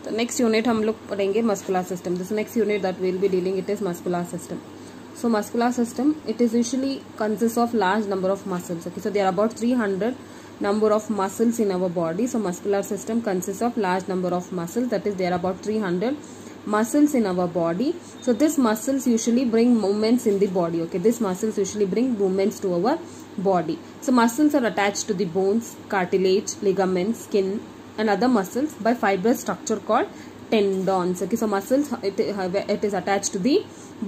तो next unit हम लोग पढ़ेंगे muscular system. This next unit that will be dealing it is muscular system. So muscular system, it is usually consists of large number of muscles. Okay, so there are about 300 number of muscles in our body. So muscular system consists of large number of muscles. That is, there are about 300 muscles in our body. So these muscles usually bring movements in the body. Okay, these muscles usually bring movements to our body. So muscles are attached to the bones, cartilage, ligaments, skin, and other muscles by fibrous structure called tendons. Okay, so muscles it is attached to the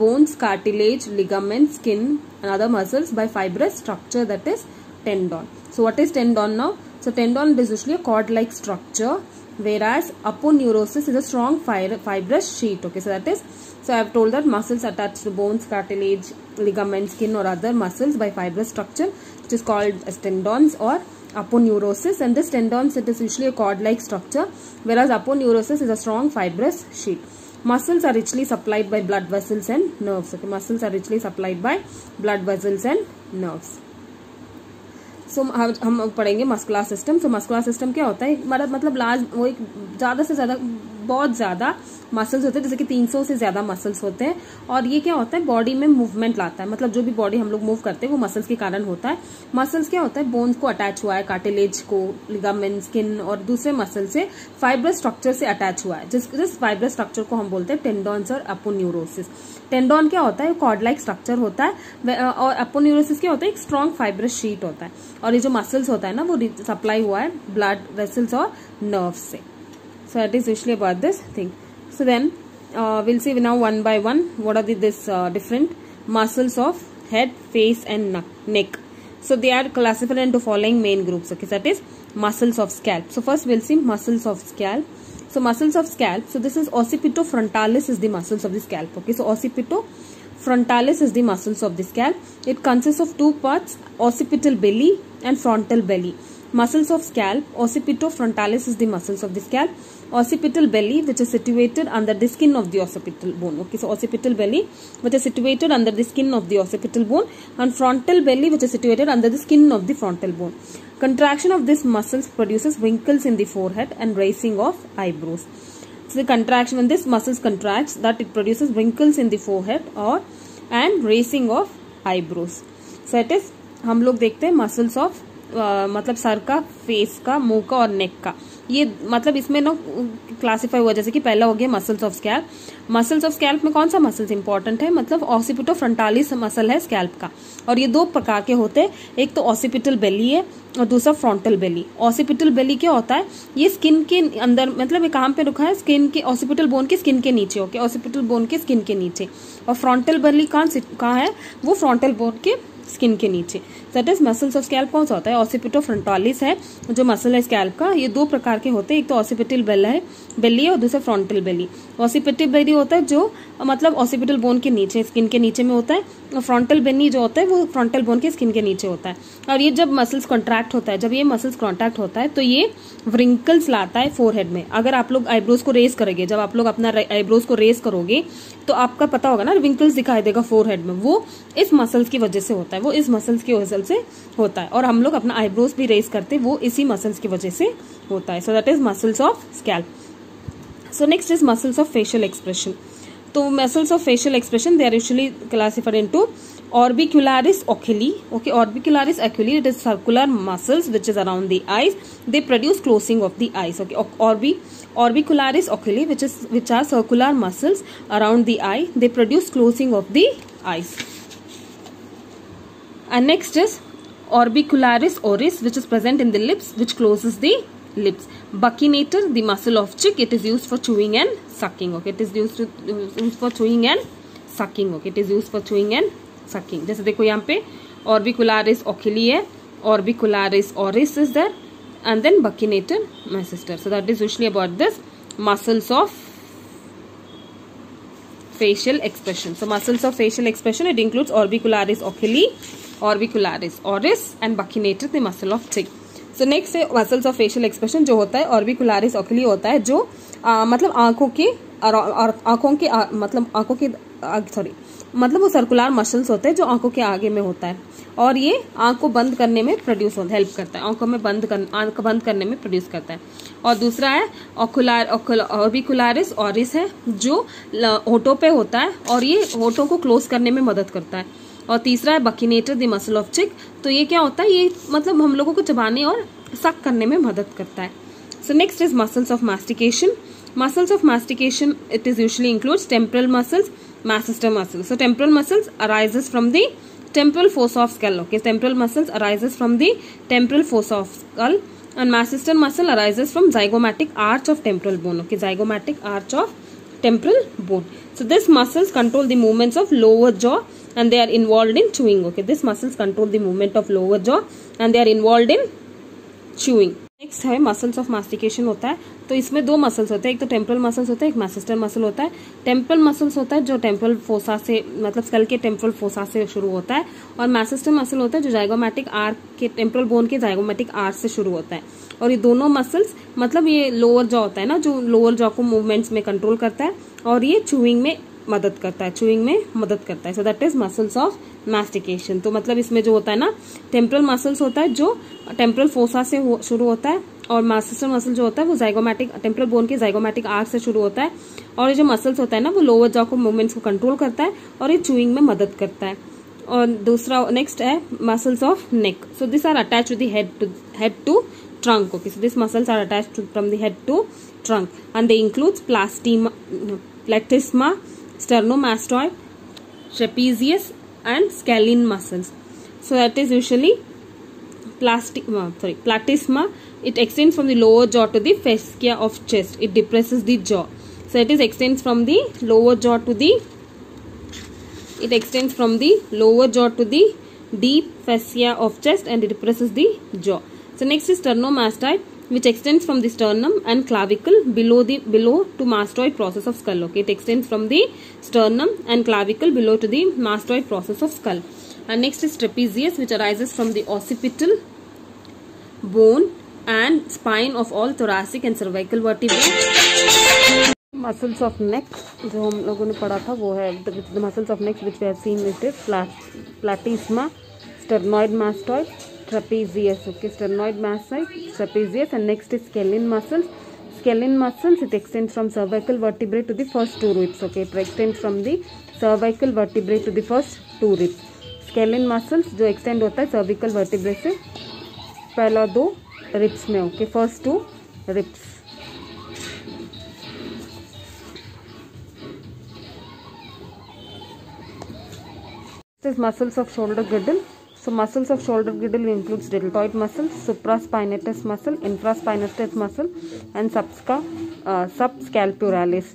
bones, cartilage, ligaments, skin, and other muscles by fibrous structure, that is tendon. So what is tendon now? So tendon is usually a cord-like structure, whereas aponeurosis is a strong fibrous sheet. Okay, so that is, so I have told that muscles attached to bones, cartilage, ligaments, skin, or other muscles by fibrous structure, which is called as tendons or aponeurosis. And this tendons, it is usually a cord-like structure, whereas aponeurosis is a strong fibrous sheet. Muscles are richly supplied by blood vessels and nerves. Okay, muscles are richly supplied by blood vessels and nerves. So हम पढ़ेंगे muscular system. So muscular system क्या होता है? मतलब large, वो एक ज़्यादा से ज़्यादा, बहुत ज़्यादा मसल्स होते हैं, जैसे कि 300 से ज़्यादा मसल्स होते हैं. और ये क्या होता है? बॉडी में मूवमेंट लाता है. मतलब जो भी बॉडी हम लोग मूव करते हैं वो मसल्स के कारण होता है. मसल्स क्या होता है? बोन्स को अटैच हुआ है, कार्टिलेज को, लिगामेंट, स्किन और दूसरे मसल से फाइब्रस स्ट्रक्चर से अटैच हुआ है. जिस फाइब्रस स्ट्रक्चर को हम बोलते हैं टेंडॉन्स और अपोन्यूरोसिस. टेंडॉन क्या होता है? कॉर्ड लाइक स्ट्रक्चर होता है. और अपोन्यूरोसिस क्या होता है? एक स्ट्रॉन्ग फाइब्रस शीट होता है. और ये जो मसल्स होता है ना, वो सप्लाई हुआ है ब्लड वेसल्स और नर्व्स से. So it is usually about this thing. So then we'll see now one by one what are this different muscles of head, face, and neck. So they are classified into following main groups. Okay, so that is muscles of scalp. So first we'll see muscles of scalp. So muscles of scalp. So this is occipitofrontalis is the muscles of the scalp. Okay, so occipitofrontalis is the muscles of the scalp. It consists of two parts: occipital belly and frontal belly. Muscles of scalp. Occipitofrontalis is the muscles of the scalp. Occipital belly, which is situated under the skin of the occipital bone. Okay, so occipital belly, which is situated under the skin of the occipital bone, and frontal belly, which is situated under the skin of the frontal bone. Contraction of these muscles produces wrinkles in the forehead and raising of eyebrows. So the contraction, when this muscles contracts, that it produces wrinkles in the forehead and raising of eyebrows. So it is, हम लोग देखते हैं muscles of मतलब sir का, face का, मुंह का और नेक का. ये मतलब इसमें ना क्लासिफाई हुआ, जैसे कि पहला हो गया muscles of scalp. Muscles of scalp में कौन सा मसल्स इंपॉर्टेंट है? मतलब ऑसिपिटोफ्रंटालिस मसल है स्कैल्प का. और ये दो प्रकार के होते हैं, एक तो ऑसिपिटल बेली है और दूसरा फ्रंटल बेली. ऑसिपिटल बेली क्या होता है? ये स्किन के अंदर, मतलब ये कहाँ पे रुका है? स्किन के, ऑसिपिटल बोन के स्किन के नीचे. ओके, ऑसिपिटल बोन के स्किन के नीचे. और फ्रंटल बेली कहाँ है? वो फ्रंटल बोन के स्किन के नीचे. That is muscles of scalp कौन सा होता है? ऑसिपिटोफ्रंटालिस है जो मसल है स्कैल्प का. ये दो प्रकार के होते हैं, एक तो ऑसिपिटल बेली है और दूसरा फ्रंटल बेली. ऑसिपिटल बेली होता है जो मतलब ऑसिपिटल बोन के नीचे, स्किन के नीचे में होता है. और फ्रंटल बेली जो होता है वो फ्रंटल बोन के स्किन के नीचे होता है. और ये जब मसल्स कॉन्ट्रैक्ट होता है, जब ये मसल्स कॉन्ट्रैक्ट होता है तो ये व्रिंकल्स लाता है फोरहेड में. अगर आप लोग आईब्रोज को रेस करेंगे, जब आप लोग अपना आईब्रोज को रेस करोगे तो आपका पता होगा ना, विंकल्स दिखाई देगा फोरहेड में. वो इस मसल्स की वजह से होता है, वो इस मसल्स की वजह से होता है. और हम लोग अपना आईब्रोज भी रेस करते हैं, वो इसी मसल्स की वजह से होता है. So that is muscles of scalp. So next is muscles of facial expression. तो muscles of facial expression, they are usually classified into orbicularis oculi. Okay, orbicularis oculi, it is circular muscles which is around the eyes. They produce closing of the eyes. Okay, orbicularis oculi, which are circular muscles around the eye. They produce closing of the eyes. And next is orbicularis oris, which is present in the lips, which closes the lips. Buccinator, the muscle of cheek, it is used for chewing and sucking. Okay, it is used for chewing and sucking. Okay, it is used for chewing and sucking. जैसे देखो यहाँ पे orbicularis oculi है, orbicularis oris is there, and then buccinator, my sister. So that is usually about this muscles of facial expression. So muscles of facial expression, it includes orbicularis oculi, orbicularis oris, and buccinator, the muscle of cheek. So next है muscles of facial expression, जो होता है orbicularis oculi होता है, जो मतलब आंखों के मतलब आंखों के सॉरी मतलब वो सर्कुलर मसल्स होते हैं जो आंखों के आगे में होता है, और ये आंख को बंद करने में प्रोड्यूस होता है, हेल्प करता है, आंखों में आंख बंद करने में प्रोड्यूस करता है। और दूसरा है ऑर्बिकुलरिस ऑरिस है जो होठों पे होता है और ये होठों को क्लोज करने में मदद करता है। और तीसरा है बकिनेटर द मसल ऑफ चिक, तो ये क्या होता है, ये मतलब हम लोगों को चबाने और सक करने में मदद करता है। So next is muscles of mastication. Muscles of mastication, it is usually includes temporal muscles, masseter muscles. So temporal muscles arises from the temporal fossa of skull. Okay, temporal muscles arises from the temporal fossa of skull, and masseter muscle arises from zygomatic arch of temporal bone. Okay, zygomatic arch of temporal bone. So these muscles control the movements of lower jaw and they are involved in chewing. Okay, these muscles control the movement of lower jaw and they are involved in chewing. Next है muscles of मास्टिकेशन होता है, तो इसमें दो muscles होते हैं, एक तो टेम्परल मसल्स होता है, एक मैसेस्टर मसल होता है। टेम्परल मसल्स होता है जो टेम्परल फोसा से मतलब स्कल के टेम्परल फोसा से शुरू होता है, और मैसेस्टर मसल होता है जो जाइगोमैटिक आर्क के टेम्परल बोन के जाइगोमैटिक आर्क से शुरू होता है। और ये दोनों मसल्स मतलब ये लोअर जॉ होता है ना, जो लोअर जॉ को मूवमेंट्स में कंट्रोल करता है और ये चूइंग में मदद करता है, so that is muscles of mastication. तो मतलब इसमें जो होता है ना, टेम्परल मसल्स होता है जो टेम्परल फोसा से शुरू होता है, और मैसेस्टर मसल जो होता है वो जाइगोमैटिक टेम्परल बोन के जाइगोमैटिक आर्क से शुरू होता है, और ये जो मसल्स होता है ना वो लोअर जॉ को मूवमेंट्स को कंट्रोल करता है और ये चूइंग में मदद करता है। और दूसरा नेक्स्ट है muscles of neck. So this are attach to the head to trunk. Okay, so these muscles are attached from the head to trunk and they includes platysma, sternomastoid, trapezius and scalene muscles. So that is usually platysma. It extends from the lower jaw to the fascia of chest. It depresses the jaw. So it extends from the lower jaw to the deep fascia of chest and it depresses the jaw. So next is sternomastoid, which extends from the sternum and clavicle below to mastoid process of skull. Okay, it extends from the sternum and clavicle below to the mastoid process of skull. And next is trapezius, which arises from the occipital bone and spine of all thoracic and cervical vertebrae. Muscles of neck जो हम लोगों ने पढ़ा था वो है the muscles of neck which we have seen it is platysma, sternoid mastoid, trapezius. Okay, sternoid mastoid, trapezius, and next is scalene muscles. Scalene muscles, it extends from cervical vertebrae to the first two ribs. Okay, it extends from the cervical vertebrae to the first two ribs. Scalene muscles जो extend होता है cervical vertebrae से पहला दो ribs में. Okay, first two ribs. This is muscles of shoulder girdle. So muscles of shoulder girdle includes deltoid muscle, supraspinatus muscle, infraspinatus muscle, and subscapularis.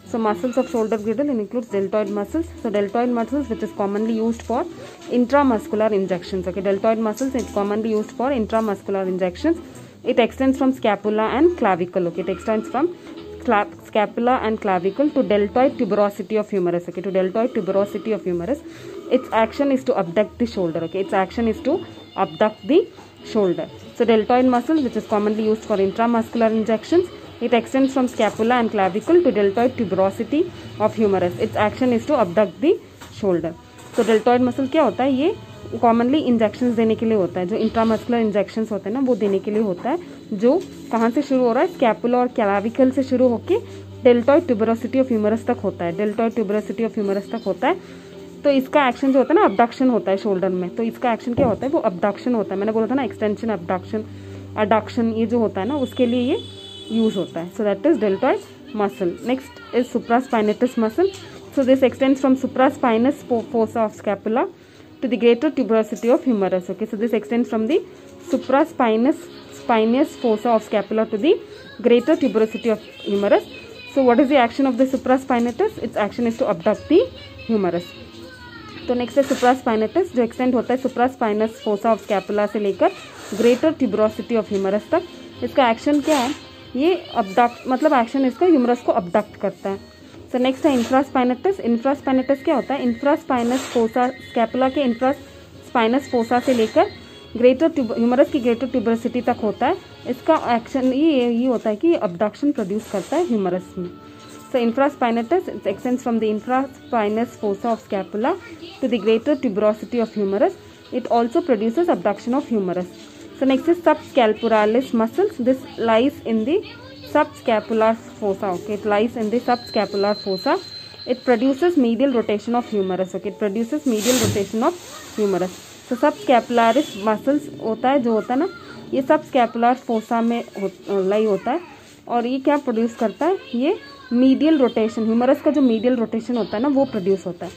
So muscles of shoulder girdle includes deltoid muscles. So deltoid muscles, which is commonly used for intramuscular injections. Okay, deltoid muscles is commonly used for intramuscular injections. It extends from scapula and clavicle. Okay, it extends from scapula and clavicle to deltoid tuberosity of humerus. Okay, to deltoid tuberosity of humerus. Its action is to abduct the shoulder. Okay, its action is to abduct the shoulder. So deltoid muscle, which is commonly used for intramuscular injections, it extends from scapula and clavicle to deltoid tuberosity of humerus. Its action is to abduct the shoulder. So deltoid muscle क्या होता है, ये commonly injections देने के लिए होता है, जो इंट्रामस्कुलर इंजेक्शंस होते हैं ना वो देने के लिए होता है, जो कहाँ से शुरू हो रहा है, स्कैपुला और क्लाविकल से शुरू होके डेल्टॉइड ट्यूबरोसिटी ऑफ ह्यूमरस तक होता है, डेल्टॉइड ट्यूबरोसिटी ऑफ ह्यूमरस तक होता है। तो इसका एक्शन जो होता है ना अबडक्शन होता है शोल्डर में, तो इसका एक्शन क्या होता है, वो अबडक्शन होता है। मैंने बोला था ना एक्सटेंशन, अबडक्शन, अडक्शन, ये जो होता है ना उसके लिए ये यूज होता है। So that is deltoid muscle. Next is supraspinatus muscle. So this extends from supraspinous fossa of scapula to the greater tuberosity of humerus. Okay, so this extends from the supraspinous fossa of scapula to the greater tuberosity of humerus. So what is the action of the supraspinatus? Its action is to abduct the humerus. तो next है supraspinatus, जो extend होता है सुप्रास्पाइनस fossa of scapula से लेकर greater tuberosity of humerus तक। इसका action क्या है, ये अबडक्ट, मतलब एक्शन इसका ह्यूमरस को अबडक्ट करता है। सो नेक्स्ट है इंफ्रास्पाइनेटस। इंफ्रास्पाइनेटस क्या होता है, इंफ्रास्पाइनस फोसा, स्कैपुला के इंफ्रास्पाइनस फोसा से लेकर ग्रेटर ह्यूमरस की ग्रेटर ट्यूबरोसिटी तक होता है। इसका एक्शन ये होता है कि अबडक्शन प्रोड्यूस करता है ह्यूमरस में। So infraspinatus, it extends from the infraspinous fossa of scapula to the greater tuberosity of humerus. It also produces abduction of humerus. So next is subscapularis muscles. This lies in the subscapular fossa. Okay, it lies in the subscapular fossa. It produces medial rotation of humerus. Okay, it produces medial rotation of humerus. So subscapularis muscles होता है, जो होता है ना, ये subscapular fossa में लाई होता है और ये क्या प्रोड्यूस करता है, ये मीडियल रोटेशन, ह्यूमरस का जो मीडियल रोटेशन होता है ना वो प्रोड्यूस होता है.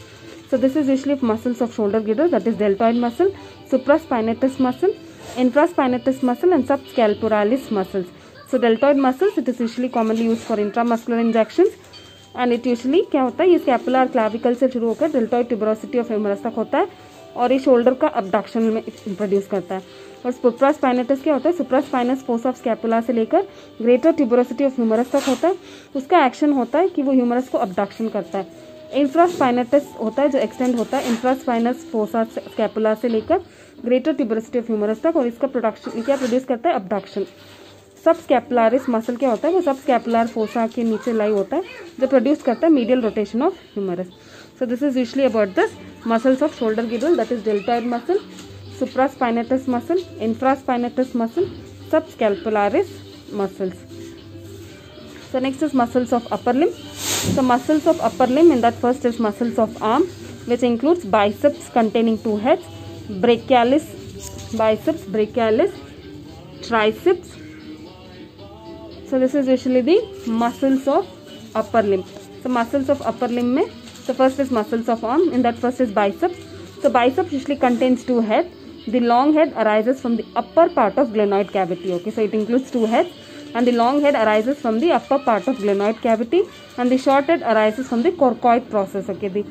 So this is usually muscles of shoulder girdle, that is deltoid muscle, supraspinatus muscle, infraspinatus muscle and subscapularis muscles. So deltoid muscles it is usually commonly use for intramuscular injections and it usually क्या होता है, ये scapular clavicle से शुरू होकर deltoid tuberosity of humerus तक होता है और ये शोल्डर का अबडक्शन में प्रोड्यूस करता है. और सुप्रास्पाइनेटस क्या होता है, सुप्रास्पाइनस फोसा ऑफ स्कैपुला से लेकर ग्रेटर ट्यूबरोसिटी ऑफ ह्यूमरस तक होता है. उसका एक्शन होता है कि वो ह्यूमरस को अबडक्शन करता है. इंफ्रास्पाइनेटस होता है जो एक्सटेंड होता है इंफ्रास्पाइनस फोसा स्कैपुला से लेकर ग्रेटर ट्यूबरोसिटी ऑफ ह्यूमरस तक और इसका प्रोडक्शन क्या प्रोड्यूस करता है, अबडक्शन. सबस्कैपुलारिस मसल क्या होता है, वो सबस्कैपुलर फोसा के नीचे लाई होता है जो प्रोड्यूस करता है medial rotation of humerus. So this is usually about this muscles of shoulder girdle, that is deltoid muscle, supraspinatus muscle, infraspinatus muscle, subscapularis muscles. So next is muscles of upper limb. So muscles of upper limb, in that first is muscles of arm, which includes biceps containing 2 heads, brachialis biceps, brachialis triceps. So this is usually the muscles of upper limb. So muscles of upper limb में, so first is muscles of arm, in that first is biceps. So biceps usually contains 2 heads. The long head arises from the upper part of glenoid cavity. Okay, so it includes 2 heads, and the long head arises from the upper part of glenoid cavity, and the short head arises from the coracoid process. Okay,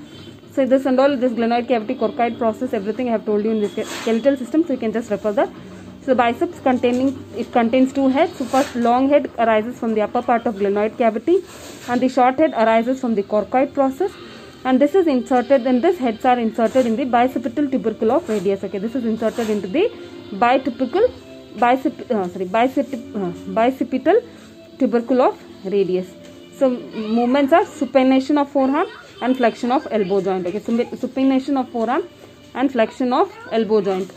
so this and all, this glenoid cavity, coracoid process, everything I have told you in this skeletal system, so you can just refer that. So biceps contains 2 heads. So first long head arises from the upper part of glenoid cavity, and the short head arises from the coracoid process. And this is inserted, and these heads are inserted in the bicipital tubercle of radius. Okay, this is inserted into the bicipital tubercle of radius. So movements are supination of forearm and flexion of elbow joint. Okay, supination of forearm and flexion of elbow joint.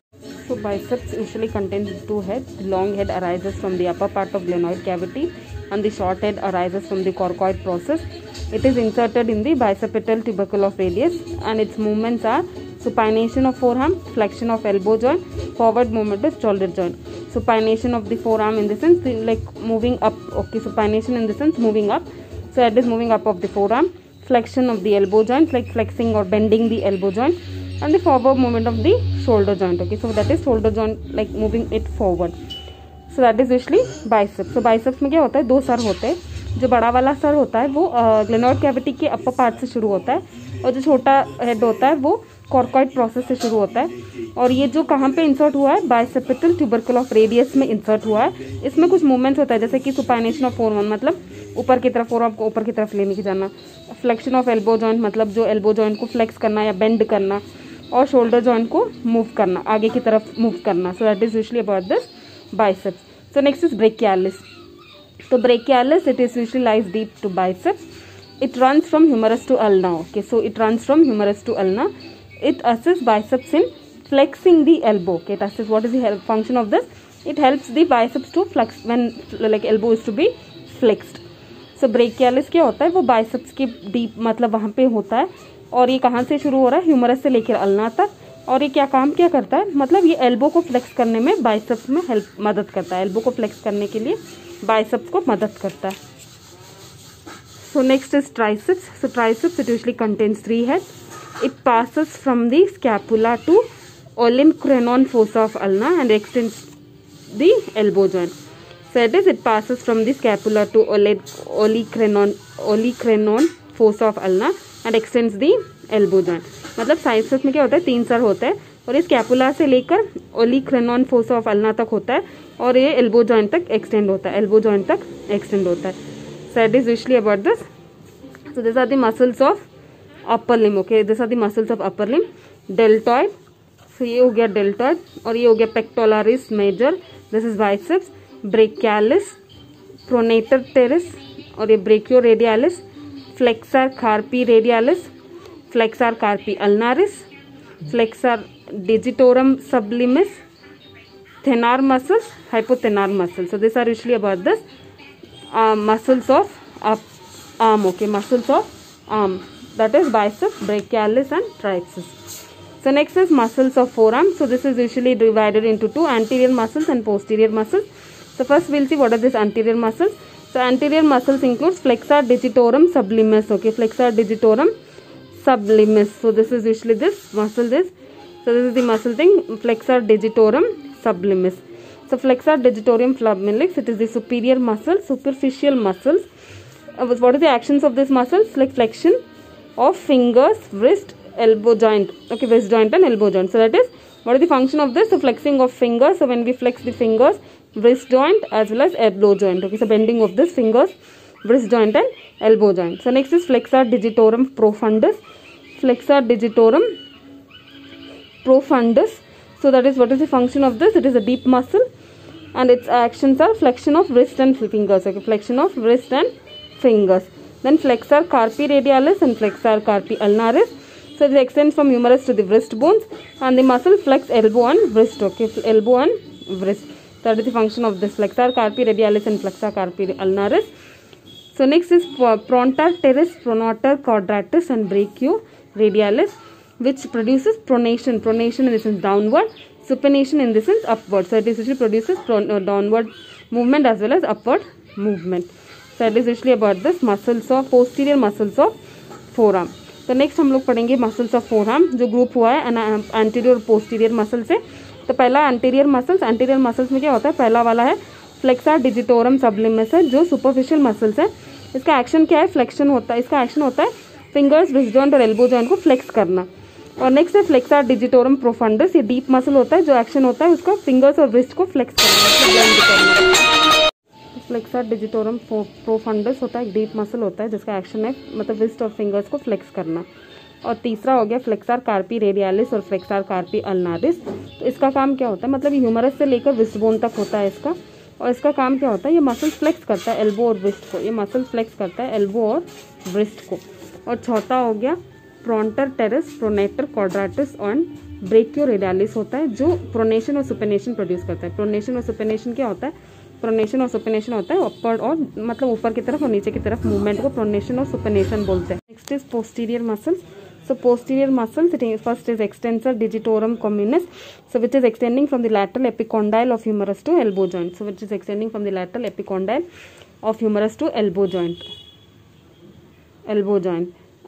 So biceps usually contains 2 heads. The long head arises from the upper part of glenoid cavity, and the short head arises from the coracoid process. It is inserted in the bicipital tubercle of radius, and its movements are supination of forearm, flexion of elbow joint, forward movement of shoulder joint. Supination of the forearm in the sense like moving up. Okay, supination in the sense moving up. So it is moving up of the forearm. Flexion of the elbow joint, like flexing or bending the elbow joint, and the forward movement of the shoulder joint. Okay, so that is shoulder joint, like moving it forward. So that is usually biceps. So biceps में क्या होता है, 2 sir होते हैं. जो बड़ा वाला sir होता है वो ग्लेनोइड कैविटी के अपर पार्ट से शुरू होता है, और जो छोटा हेड होता है वो कॉर्कोइड प्रोसेस से शुरू होता है. और ये जो कहाँ पे इंसर्ट हुआ है, बाइसेपिटल ट्यूबरकल ऑफ रेडियस में इंसर्ट हुआ है. इसमें कुछ मूवमेंट्स होता है जैसे कि सुपाइनेशन ऑफ फोरआर्म, मतलब ऊपर की तरफ, फोरआर्म को ऊपर की तरफ लेने की जाना. फ्लेक्शन ऑफ एल्बो जॉइंट, मतलब जो एल्बो जॉइंट को फ्लेक्स करना या बेंड करना, और शोल्डर जॉइंट को मूव करना, आगे की तरफ मूव करना. सो that is usually about this biceps. So next is brachialis. So brachialis, it is usually lies deep to biceps. It runs from humerus to ulna. Okay, so it runs from humerus to ulna. It assists biceps in flexing the elbow. Okay, it assists. What is the function of this? It helps the biceps to flex when like elbow is to be flexed. So brachialis क्या होता है, वो biceps के deep, मतलब वहाँ पे होता है. और ये कहाँ से शुरू हो रहा है, ह्यूमरस से लेकर अल्ना तक. और ये क्या करता है, मतलब ये एल्बो को फ्लेक्स करने में बाइसेप्स में मदद करता है. एल्बो को फ्लेक्स करने के लिए बाइसेप्स को मदद करता है. So next is triceps. So triceps it usually contains 3 heads. It passes from the scapula to olecranon fossa of ulna and extends the elbow joint. So it passes from the scapula to olecranon fossa of ulna and extends the elbow joint. मतलब triceps में क्या होता है, 3 sir होता है, और ये scapula से लेकर ओलिक्रेनॉन फोसा ऑफ अल्ना तक होता है, और ये एल्बो जॉइंट तक एक्सटेंड होता है. एल्बो जॉइंट तक एक्सटेंड होता है. So it is usually about this. So this are the muscles of upper limb. Okay, this are the muscles of upper limb. Deltoid, so ये हो गया डेल्टॉइड, और ये हो गया pectoralis major, this is biceps. Brachialis, pronator teres, और ये brachioradialis, flexor carpi radialis, flexor carpi ulnaris, flexor digitorum sublimis, thenar muscles, hypothenar muscles. So these are usually about this muscles of arm, okay, muscles of arm, that is biceps, brachialis and triceps. So next is muscles of forearm. So this is usually divided into two, anterior muscles and posterior muscles. So first we'll see what are these anterior muscles. So anterior muscles includes flexor digitorum sublimis, okay, flexor digitorum sublimis. So this is usually this muscle, this. So this is the muscle thing, flexor digitorum sublimis. So flexor digitorum sublimis, it is the superior muscle, superficial muscles. What are the actions of this muscles? Like flexion of fingers, wrist, elbow joint, okay, wrist joint and elbow joint. So that is, what is the function of this? So flexing of fingers. So when we flex the fingers, wrist joint as well as elbow joint, okay, so bending of this fingers, wrist joint and elbow joint. So next is flexor digitorum profundus, flexor digitorum profundus. So that is, what is the function of this? It is a deep muscle and its actions are flexion of wrist and fingers, okay, flexion of wrist and fingers. Then flexor carpi radialis and flexor carpi ulnaris. So it extends from humerus to the wrist bones and the muscle flex elbow and wrist, okay, elbow and wrist. That is the function of this flexor carpi radialis and flexor carpi ulnaris. So next is plantar teres, pronator quadratus and brachioradialis, which produces pronation. Pronation in the sense downward, supination in the sense upward. So it usually produces downward movement as well as upward movement. So it is usually about this muscles of posterior muscles of forearm. तो next हम लोग पढ़ेंगे muscles of forearm जो group हुआ है anterior और posterior muscle से. तो पहला एंटीरियर मसल्स में क्या होता है? पहला वाला है फ्लेक्सर डिजिटोरम सब्लिमिस है जो सुपरफिशियल मसल्स है. इसका एक्शन क्या है? फ्लेक्शन होता है. इसका एक्शन होता है फिंगर्स, रिस्ट जॉइंट और एल्बो जॉइंट को फ्लेक्स करना. और नेक्स्ट है फ्लेक्सर डिजिटोरम प्रोफंडस. ये डीप मसल होता है. जो एक्शन होता है उसका फिंगर्स और रिस्ट को फ्लेक्स करना. फ्लेक्सर डिजिटोरम प्रोफंडस होता है, एक डीप मसल होता है जिसका एक्शन है मतलब रिस्ट और फिंगर्स को फ्लेक्स करना. और तीसरा हो गया फ्लेक्सर कार्पी रेडियालिस और फ्लेक्सर कार्पी अल्नारिस. तो इसका काम क्या होता है? मतलब ह्यूमरस से लेकर रिस्ट बोन तक होता है इसका. और इसका काम क्या होता है? ये मसल फ्लेक्स करता है एल्बो और रिस्ट को. ये मसल फ्लेक्स करता है एल्बो और रिस्ट को. और चौथा हो गया प्रोंटर टेरेस, प्रोनेटर क्वाड्राटस और ब्रेकियोरेडियालिस होता है जो प्रोनेशन और सुपिनेशन प्रोड्यूस करता है. प्रोनेशन और सुपिनेशन क्या होता है? प्रोनेशन और सुपिनेशन होता है ऊपर और मतलब ऊपर की तरफ और नीचे की तरफ मूवमेंट को प्रोनेशन और सुपिनेशन बोलते हैं. Next is posterior muscles. So posterior muscles, first is extensor digitorum communis, so which is extending from the lateral epicondyle of humerus to elbow joint. So which is extending from the lateral epicondyle of humerus to elbow joint,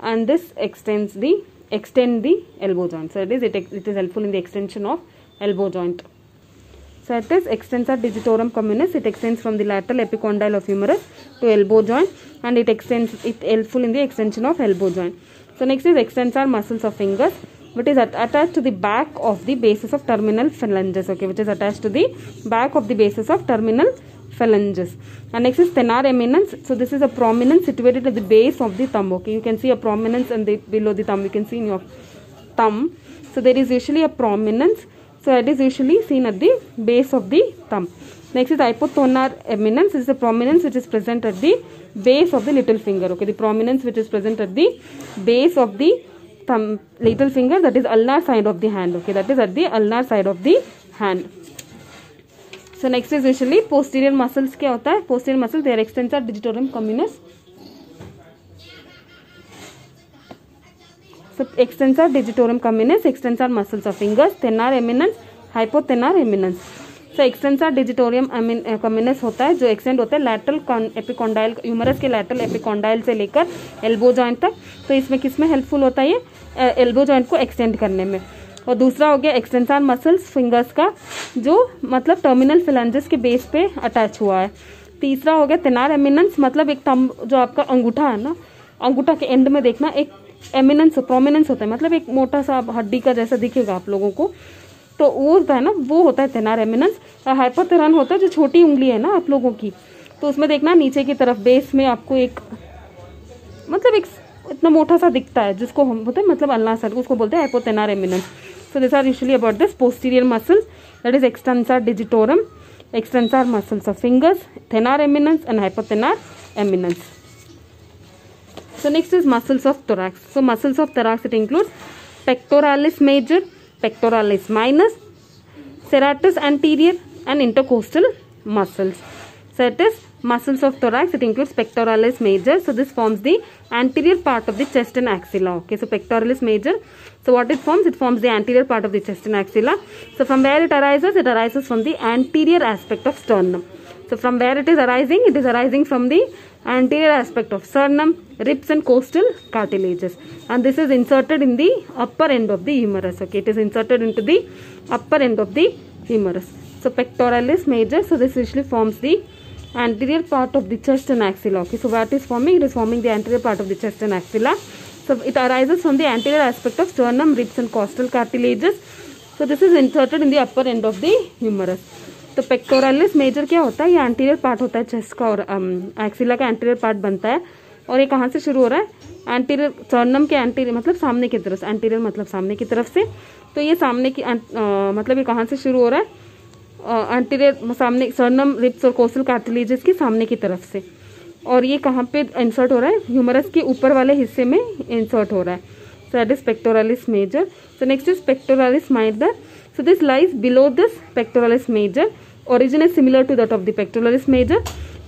and this extend the elbow joint. So it is helpful in the extension of elbow joint. So it is extensor digitorum communis. It extends from the lateral epicondyle of humerus to elbow joint, and it helpful in the extension of elbow joint. So next is extensor muscles of fingers, which is attached to the back of the bases of terminal phalanges. Okay, which is attached to the back of the bases of terminal phalanges. And next is thenar eminence. So this is a prominence situated at the base of the thumb. Okay, you can see a prominence and below the thumb. You can see in your thumb. So there is usually a prominence. So it is usually seen at the base of the thumb. Next is hypothenar eminence. This is a prominence which is present at the base of the little finger. Okay, the prominence which is present at the base of the thumb, little finger, that is ulnar side of the hand. Okay, that is at the ulnar side of the hand. So next is usually posterior muscles. क्या होता है? Posterior muscles, they are extensor digitorum communis. So extensor digitorum communis, extensor muscles of fingers, thenar eminence, hypothenar eminence. So extensor digitorum communis होता है जो extend होता है lateral epicondyle, humerus के lateral epicondyle से लेकर एल्बो जॉइंट तक. तो इसमें किसमें हेल्पफुल होता है? ये एल्बो जॉइंट को एक्सटेंड करने में. और दूसरा हो गया एक्सटेंसर मसल्स फिंगर्स का जो मतलब टर्मिनल फिलेंजेस के बेस पे अटैच हुआ है. तीसरा हो गया thenar eminence, मतलब एक थंब जो आपका अंगूठा है ना, अंगूठा के एंड में देखना एक एमिनेंस प्रोमिनेंस होता है, मतलब एक मोटा सा हड्डी का जैसा दिखेगा आप लोगों को. तो वो होता है ना, वो होता है thenar eminence. हाइपोथेरन होता है जो छोटी उंगली है ना आप लोगों की, तो उसमें देखना नीचे की तरफ बेस में आपको एक मतलब एक इतना मोटा सा दिखता है जिसको हम बोलते हैं मतलब अल्नार साइड, उसको बोलते हैं hypothenar eminence. So this are usually about this posterior muscles, that is extensor digitorum, extensor muscles of fingers, thenar eminence and hypothenar eminence. So next is muscles of thorax. So muscles of thorax, it includes pectoralis major, pectoralis minor, serratus anterior and intercostal muscles. So it is muscles of thorax, it includes pectoralis major. So this forms the anterior part of the chest and axilla. Okay, so pectoralis major. So what it forms? It forms the anterior part of the chest and axilla. So from where it arises? It arises from the anterior aspect of sternum. So from where it is arising? It is arising from the anterior aspect of sternum, ribs and costal cartilages. And this is inserted in the upper end of the humerus. Okay, it is inserted into the upper end of the humerus. So pectoralis major. So this usually forms the anterior part of the chest and axilla. Okay, so what is forming? It is forming the anterior part of the chest and axilla. So it arises from the anterior aspect of sternum, ribs and costal cartilages. So this is inserted in the upper end of the humerus. तो pectoralis major क्या होता है? ये anterior part होता है chest का और axilla का एंटीरियर पार्ट बनता है. और ये कहाँ से शुरू हो रहा है? एंटीरियर स्टर्नम के एंटीरियर मतलब सामने की तरफ, एंटीरियर मतलब सामने की तरफ से. तो ये सामने की मतलब ये कहाँ से शुरू हो रहा है? एंटीरियर सामने स्टर्नम, रिब्स और कोस्टल कार्टिलेजेस की सामने की तरफ से. और ये कहाँ पे इंसर्ट हो रहा है? ह्यूमरस के ऊपर वाले हिस्से में इंसर्ट हो रहा है. So that is pectoralis major. So next is pectoralis minor. So this lies below this pectoralis major. Origin is similar to that of the pectoralis major,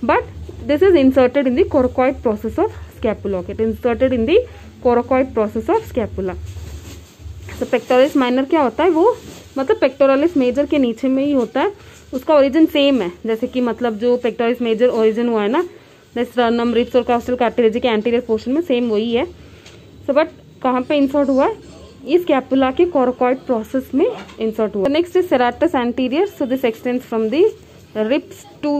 but this is inserted in the coracoid process of scapula. Okay, it is inserted in the coracoid process of scapula. So pectoralis minor क्या होता है? वो मतलब pectoralis major के नीचे में ही होता है. उसका ओरिजिन सेम है, जैसे कि मतलब जो pectoralis major ओरिजिन हुआ है ना, sternum, ribs और costal cartilage के anterior portion में सेम वही है. So but कहाँ पे इंसर्ट हुआ है? इस स्कैपुला के कोराकॉइड प्रोसेस में इंसर्ट हुआ. Next is serratus anterior. So this extends from the ribs to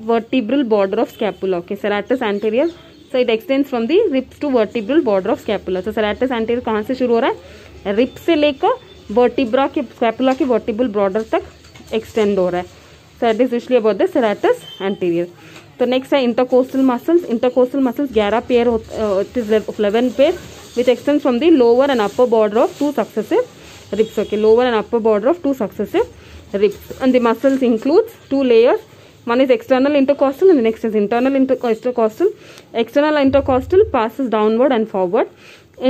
vertebral border of scapula. Okay, serratus anterior. So it extends from the ribs to vertebral border of scapula. So serratus anterior कहाँ से शुरू हो रहा है? Ribs से लेकर vertebra के scapula के वर्टिब्रल बॉर्डर तक एक्सटेंड हो रहा है. So it is usually about the serratus anterior. तो नेक्स्ट है intercostal muscles. Intercostal muscles 11 pair, it is 11 pair which extends from the lower and upper border of two successive ribs. Okay, lower and upper border of two successive ribs. And the muscles includes two layers. One is external intercostal and the next is internal intercostal. External intercostal passes downward and forward.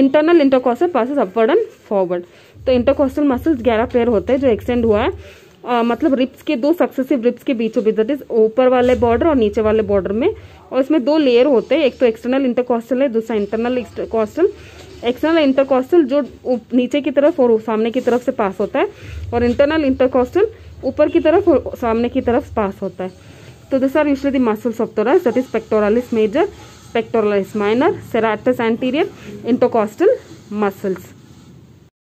Internal intercostal passes upward and forward. तो intercostal muscles 11 pair होते हैं जो extend हुआ है. मतलब ribs के दो successive ribs के बीचों बीच, दैट इज ऊपर वाले बॉर्डर और नीचे वाले बॉर्डर में. और इसमें दो लेयर होते हैं, एक तो एक्सटर्नल इंटरकॉस्टल है, दूसरा इंटरनल इंटरकॉस्टल. एक्सटर्नल इंटरकॉस्टल जो नीचे की तरफ और सामने की तरफ से पास होता है, और इंटरनल इंटरकॉस्टल ऊपर की तरफ और सामने की तरफ पास होता है. तो this are usually the muscles of thorax, that is pectoralis major, pectoralis minor, serratus anterior, intercostal muscles.